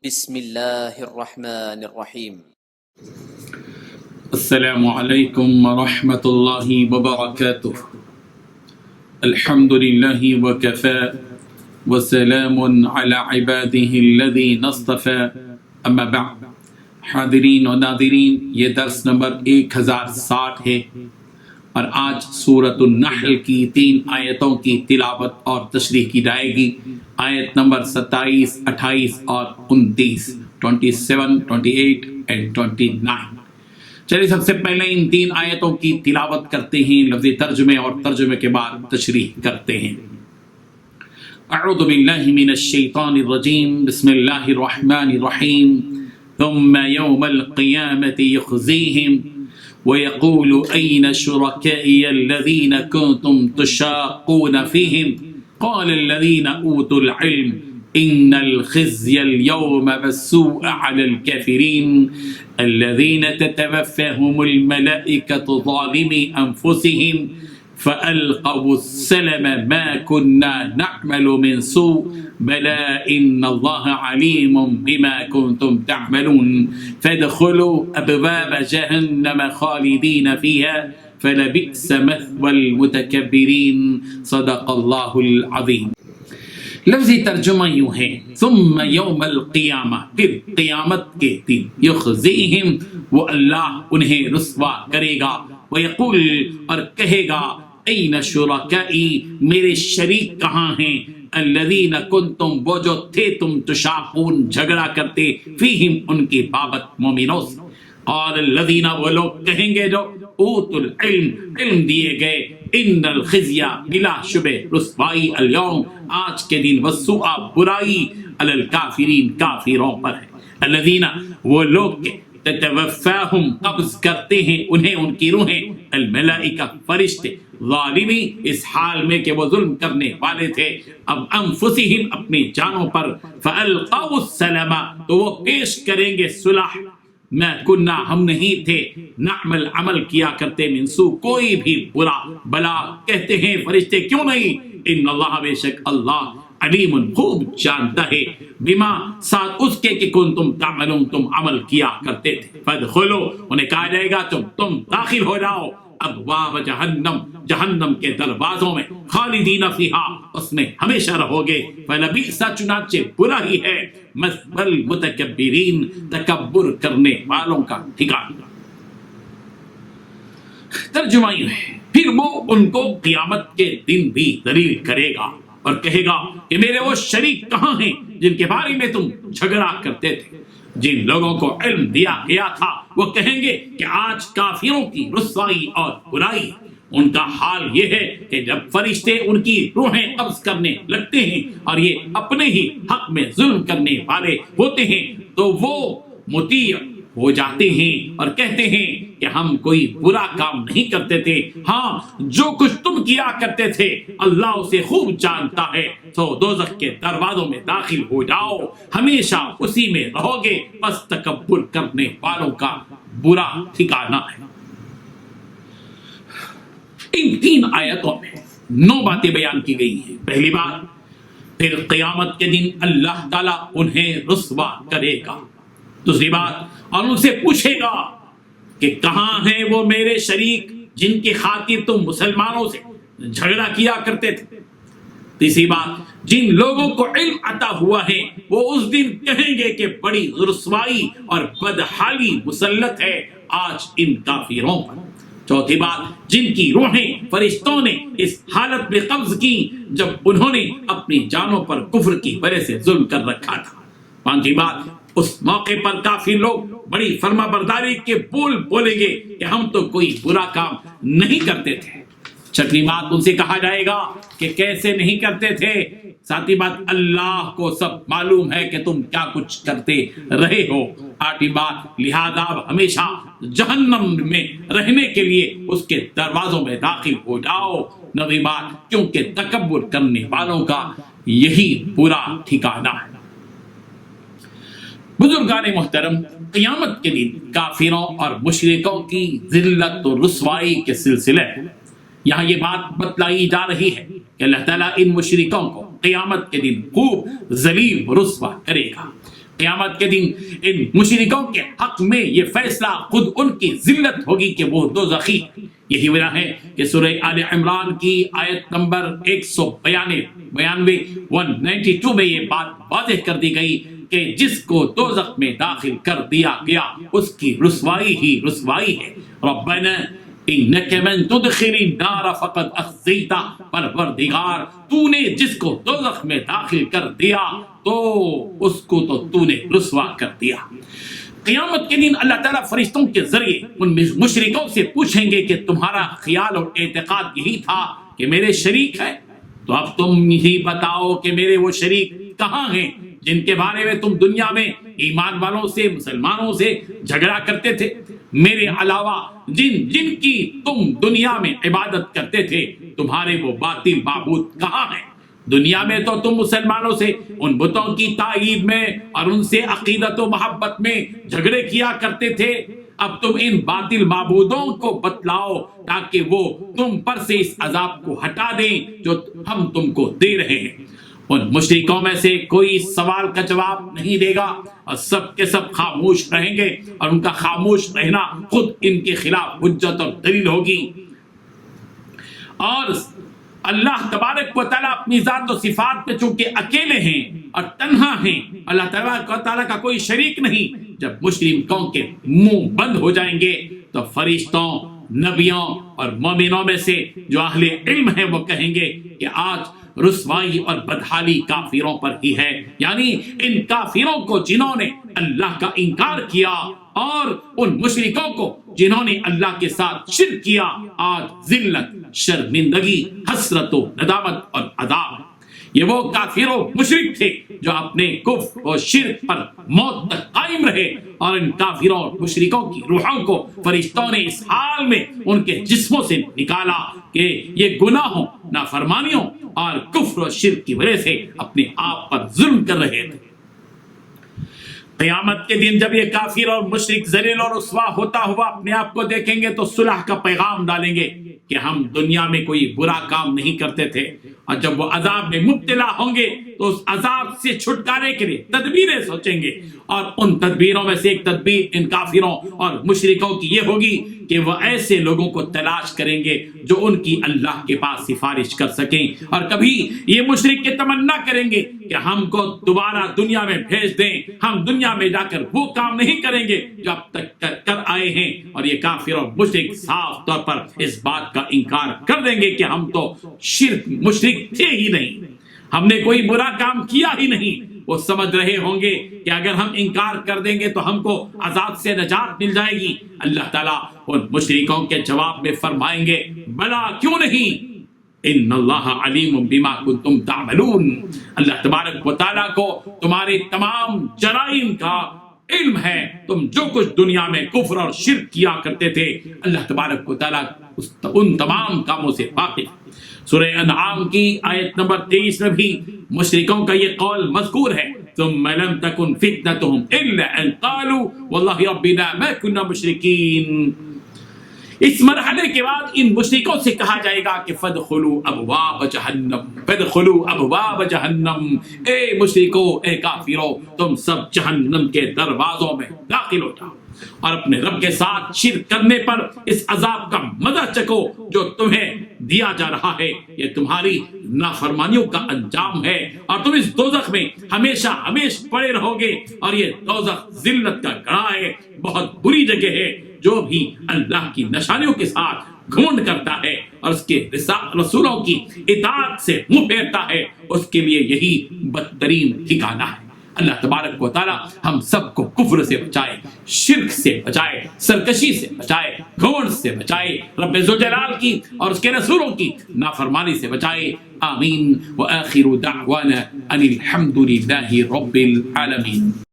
بسم اللہ الرحمن الرحیم۔ السلام علیکم ورحمۃ اللہ وبرکاتہ۔ الحمد للہ وکفى وسلام علی عباده الذین اصطفى، اما بعد۔ حاضرین و ناظرین، یہ درس نمبر 1060 ہے اور آج سورۃ النحل کی 3 آیتوں کی تلاوت اور تشریح کی جائے گی۔ آیت نمبر 27، 28 اور 29، 27، 28 and 29۔ چلیے سب سے پہلے ان 3 آیتوں کی تلاوت کرتے ہیں، لفظی ترجمے اور ترجمے کے بعد تشریح کرتے ہیں۔ اعوذ باللہ من الشیطان الرجیم، بسم اللہ الرحمن الرحیم۔ ثم يوم القيامة يخزيهم ويقول أين شركائي الذين كنتم تشاقون فيهم قال الذين أوتوا العلم إن الخزي اليوم والسوء على الكافرين الذين تتوفاهم الملائكة ظالمي أنفسهم فألقوا السلم ما كنا نعمل من سوء بلى إن الله عليم بما كنتم تعملون فادخلوا أبواب جهنم خالدين فيها فلبئس مثوى المتكبرين صدق الله العظيم۔ لفظی ترجمہ یوں ہے، ثم یوم القیامہ، پھر قیامت کے دن، یخزیہم، وہ اللہ انہیں رسوا کرے گا، ویقول، اور کہے گا، این شرکائی، میرے شریک کہاں ہیں، الذین کنتم، وہ جو تھے تم تشاقون، جھگڑا کرتے، فیہم، ان کی بابت، مومنوں سے۔ قال الذین، وہ لوگ کہیں گے جو اوتوا العلم، علم دیے گئے، ان الخزی، بلا شبہ رسوائی، اليوم، آج کے دن، والسوء، برائی، علی الکافرین، کافروں پر ہے۔ الذین، وہ لوگ کے تتوفاہم، قبض کرتے ہیں انہیں، ان کی روحیں، الملائکہ، فرشتے، ظالمی، اس حال میں کہ وہ ظلم کرنے والے تھے، اب انفسہم، اپنی جانوں پر، فالقوا السلم، تو وہ پیش کریں گے صلح، میں کنہ، ہم نہیں تھے، نعمل، عمل کیا کرتے، من سوء، کوئی بھی برا، بلا، کہتے ہیں فرشتے، کیوں نہیں، ان اللہ، بے شک اللہ، علیم، خوب جانتا ہے، بما، ساتھ اس کے کہ کنتم تعملون، تم عمل کیا کرتے تھے، فادخلوا، انہیں کہا جائے گا تم داخل ہو جاؤ، ابواب جہنم، جہنم کے دروازوں میں، خالدین فیہا، اس میں ہمیشہ رہو گے، فلبئس، چنانچہ برا ہی ہے، مثوی المتکبرین، تکبر کرنے والوں کا ٹھکانہ۔ ترجمہ یہ ہے، پھر وہ ان کو قیامت کے دن بھی ذلیل کرے گا اور کہے گا کہ میرے وہ شریک کہاں ہیں جن کے بارے میں تم جھگڑا کرتے تھے، جن لوگوں کو علم دیا گیا تھا، وہ کہیں گے کہ آج کافروں کی رسوائی اور برائی۔ ان کا حال یہ ہے کہ جب فرشتے ان کی روحیں قبض کرنے لگتے ہیں اور یہ اپنے ہی حق میں ظلم کرنے والے ہوتے ہیں تو وہ مطیع ہو جاتے ہیں اور کہتے ہیں کہ ہم کوئی برا کام نہیں کرتے تھے، ہاں جو کچھ تم کیا کرتے تھے اللہ اسے خوب جانتا ہے، تو دوزخ کے دروازوں میں داخل ہو جاؤ، ہمیشہ اسی میں رہو گے، بس تکبر کرنے والوں کا برا ٹھکانہ ہے۔ ان 3 آیتوں میں 9 باتیں بیان کی گئی ہیں۔ پہلی بات، پھر قیامت کے دن اللہ تعالیٰ انہیں رسوا کرے گا۔ دوسری بات، اور ان سے پوچھے گا کہ کہاں ہیں وہ میرے شریک جن کی خاطر تم مسلمانوں سے جھگڑا کیا کرتے تھے۔ تیسری بات، جن لوگوں کو علم عطا ہوا ہے وہ اس دن کہیں گے کہ بڑی رسوائی اور بدحالی مسلط ہے آج ان کافروں پر۔ چوتھی بات، جن کی روحیں فرشتوں نے اس حالت میں قبض کی جب انہوں نے اپنی جانوں پر کفر کی وجہ سے ظلم کر رکھا تھا۔ پانچویں بات، اس موقع پر کافر لوگ بڑی فرما برداری کے بول بولیں گے کہ ہم تو کوئی برا کام نہیں کرتے تھے۔ چھٹویں بات، ان سے کہا جائے گا کہ کیسے نہیں کرتے تھے۔ ساتویں بات، اللہ کو سب معلوم ہے کہ تم کیا کچھ کرتے رہے ہو۔ آٹھویں بات، لہذا اب ہمیشہ جہنم میں رہنے کے لیے اس کے دروازوں میں داخل ہو جاؤ۔ نویں بات، کیونکہ تکبر کرنے والوں کا یہی برا ٹھکانہ ہے۔ بزرگان محترم، قیامت کے دن کافروں اور مشرکوں کی ذلت و رسوائی کے سلسلے یہاں یہ بات بتلائی جا رہی ہے کہ اللہ تعالیٰ ان مشرکوں کو قیامت کے دن خوب ذلیل و رسوا کرے گا۔ قیامت کے دن ان مشرکوں کے حق میں یہ فیصلہ خود ان کی ذلت ہوگی کہ وہ دوزخی. یہی وجہ ہے کہ سورہ آل عمران کی آیت نمبر 192 میں یہ بات واضح کر دی گئی کہ جس کو دوزخ میں داخل کر دیا گیا اس کی رسوائی ہی رسوائی ہے. ربنا انک من تدخل النار فقد اخزیتہ، پروردگار تو نے جس کو دوزخ میں داخل کر دیا تو اس کو تو نے رسوا کر دیا. قیامت کے دن اللہ تعالیٰ فرشتوں کے ذریعے ان مشرکوں سے پوچھیں گے کہ تمہارا خیال اور اعتقاد یہی تھا کہ میرے شریک ہے، تو اب تم ہی بتاؤ کہ میرے وہ شریک کہاں ہیں جن کے بارے میں تم دنیا میں ایمان والوں سے مسلمانوں سے جھگڑا کرتے تھے. میرے علاوہ جن کی تم دنیا میں عبادت کرتے تھے تمہارے وہ باطل معبود کہاں ہیں؟ دنیا میں تو تم مسلمانوں سے ان بتوں کی تائید میں اور ان سے عقیدت و محبت میں جھگڑے کیا کرتے تھے. اب تم ان باطل معبودوں کو بتلاؤ تاکہ وہ تم پر سے اس عذاب کو ہٹا دیں جو ہم تم کو دے رہے ہیں. ان مشرکوں میں سے کوئی سوال کا جواب نہیں دے گا اور سب کے سب خاموش رہیں گے، اور ان کا خاموش رہنا خود ان کے خلاف حجت اور دلیل ہوگی. اور اللہ تبارک و تعالیٰ اپنی ذات و صفات میں چونکہ اکیلے ہیں اور تنہا ہیں، اللہ تبارک و تعالیٰ کا کوئی شریک نہیں. جب مشرکوں کے منہ بند ہو جائیں گے تو فرشتوں، نبیوں اور مومنوں میں سے جو اہل علم ہیں وہ کہیں گے کہ آج رسوائی اور بدحالی کافروں پر ہی ہے، یعنی ان کافروں کو جنہوں نے اللہ کا انکار کیا اور ان مشرکوں کو جنہوں نے اللہ کے ساتھ شرک کیا آج ذلت، شرمندگی، حسرت و ندامت اور عذاب. یہ وہ کافر و مشرک تھے جو اپنے کفر و شرک پر موت تک قائم رہے، اور ان کافروں اور مشرکوں کی روحوں کو فرشتوں نے اس حال میں ان کے جسموں سے نکالا کہ یہ گناہوں، نافرمانیوں اور کفر و شرک کی وجہ سے اپنے آپ پر ظلم کر رہے تھے. قیامت کے دن جب یہ کافر اور مشرک ذلیل اور رسوا ہوتا ہوا اپنے آپ کو دیکھیں گے تو صلح کا پیغام ڈالیں گے کہ ہم دنیا میں کوئی برا کام نہیں کرتے تھے، اور جب وہ عذاب میں مبتلا ہوں گے تو اس عذاب سے چھٹکارے کے لیے تدبیریں سوچیں گے. اور ان تدبیروں میں سے ایک تدبیر ان کافروں اور مشرکوں کی یہ ہوگی کہ وہ ایسے لوگوں کو تلاش کریں گے جو ان کی اللہ کے پاس سفارش کر سکیں. اور کبھی یہ مشرک یہ تمنا کریں گے کہ ہم کو دوبارہ دنیا میں بھیج دیں، ہم دنیا میں جا کر وہ کام نہیں کریں گے جو اب تک کر آئے ہیں. اور یہ کافر اور مشرک صاف طور پر اس بات کا انکار کر دیں گے کہ ہم تو شرک مشرک تھے ہی نہیں، ہم نے کوئی برا کام کیا ہی نہیں. وہ سمجھ رہے ہوں گے کہ اگر ہم انکار کر دیں گے تو ہم کو عذاب سے نجات مل جائے گی. اللہ تعالیٰ ان مشرکوں کے جواب میں فرمائیں گے بلا کیوں نہیں، ان اللہ علیم بما کنتم تعملون. اللہ تبارک و تعالیٰ کو تمہارے تمام جرائم کا علم ہے، تم جو کچھ دنیا میں کفر اور شرک کیا کرتے تھے اللہ تبارک و تعالیٰ ان تمام کاموں سے واقف. سورہ انعام کی آیت نمبر 23 میں بھی مشرکوں کا یہ قول مذکور ہے، ثم لم تكن فتنتهم الا ان قالوا والله ربنا ما كنا مشركين. اس مرحلے کے بعد ان مشرکوں سے کہا جائے گا کہ فادخلوا ابواب جہنم، فادخلوا ابواب جہنم. اے مشرکو، اے کافرو، تم سب جہنم کے دروازوں میں داخل ہو جاؤ اور اپنے رب کے ساتھ شرک کرنے پر اس عذاب کا مزہ چکو جو تمہیں دیا جا رہا ہے. یہ تمہاری نافرمانیوں کا انجام ہے اور تم اس دوزخ میں ہمیشہ ہمیشہ پڑے رہو گے. اور یہ دوزخ ذلت کا گڑھا ہے، بہت بری جگہ ہے. جو بھی اللہ کی نشانیوں کے ساتھ گھمنڈ کرتا ہے اور اس کے رسولوں کی اطاعت سے منہ پھیرتا ہے اس کے لیے یہی بدترین ٹھکانہ ہے. اللہ تبارک و تعالی ہم سب کو کفر سے بچائے، شرک سے بچائے، سرکشی سے بچائے، گھمنڈ سے بچائے، رب ذوالجلال کی اور اس کے رسولوں کی نافرمانی سے بچائے. آمین. وآخر دعوانا ان الحمد للہ رب العالمین.